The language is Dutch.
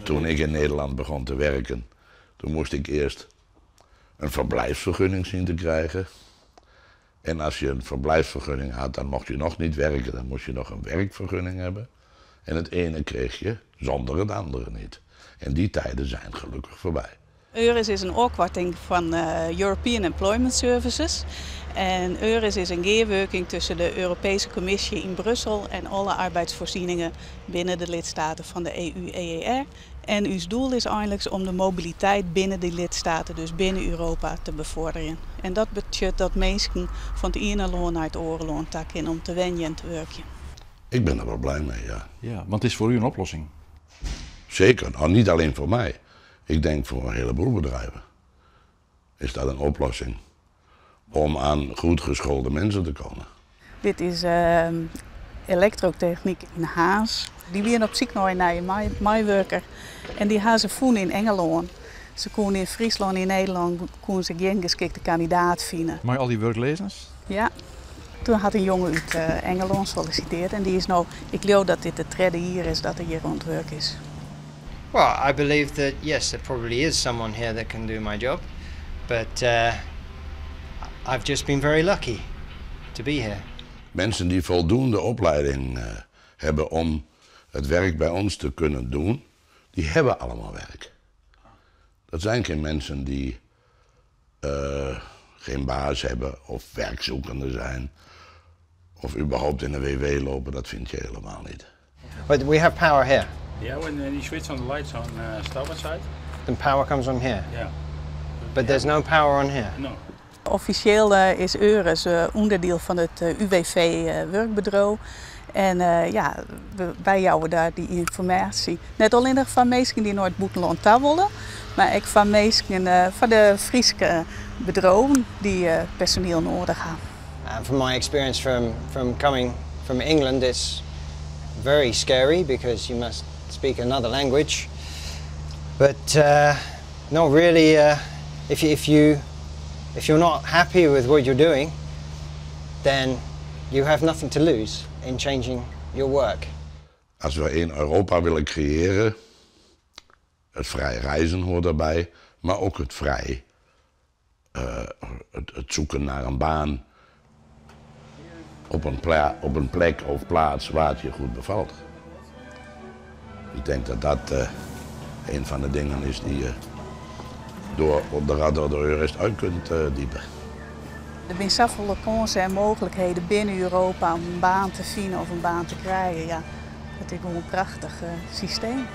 Toen ik in Nederland begon te werken, toen moest ik eerst een verblijfsvergunning zien te krijgen. En als je een verblijfsvergunning had, dan mocht je nog niet werken, dan moest je nog een werkvergunning hebben. En het ene kreeg je zonder het andere niet. En die tijden zijn gelukkig voorbij. EURES is een oorkorting van European Employment Services. En EURES is een samenwerking tussen de Europese Commissie in Brussel en alle arbeidsvoorzieningen binnen de lidstaten van de EU-EER. En uw doel is eigenlijk om de mobiliteit binnen die lidstaten, dus binnen Europa, te bevorderen. En dat betekent dat mensen van het ene loon naar het andere loon takken om te wennen en te werken. Ik ben er wel blij mee, ja. Ja, want het is voor u een oplossing. Zeker, nou, niet alleen voor mij. Ik denk voor een heleboel bedrijven is dat een oplossing om aan goed geschoolde mensen te komen. Dit is elektrotechniek in Haas. Die weer op zoek naar een meewerker en die hebben ze vonden in Engeland. Ze konden in Friesland, in Nederland, konden ze geen geschikte kandidaat vinden. Maar al die werklezers? Ja. Toen had een jongen uit Engeland solliciteerd en die is nou, ik geloof dat dit de derde hier is dat er hier rond werk is. Well, I believe that yes, there probably is someone here that can do my job, but I've just been very lucky to be here. Mensen die voldoende opleiding hebben om het werk bij ons te kunnen doen, die hebben allemaal werk. Dat zijn geen mensen die geen baas hebben of werkzoekende zijn of überhaupt in de WW lopen, dat vind je helemaal niet. But we have power here. Yeah, when you switch on the lights on starboard side. The power comes from here. Yeah. But there's no power on here. No. Officieel is EURES onderdeel van het UWV-werkbureau. En ja, wij houden daar die informatie. Net alleen van mensen die naar het buitenland toe willen, maar ook van mensen van de Friese bedrijven die personeel nodig hebben. From my experience from coming from England, it's very scary because you must speak another language. But not really. If you're not happy with what you're doing, then you have nothing to lose in changing your work. Als we in Europa willen creëren, het vrij reizen hoort daarbij, maar ook het vrij het zoeken naar een baan op een plek of plaats waar het je goed bevalt. Ik denk dat dat een van de dingen is die je door op de radar door EURES uit kunt diepen. Er zijn zoveel kansen en mogelijkheden binnen Europa om een baan te vinden of een baan te krijgen. Ja, dat is gewoon een prachtig systeem.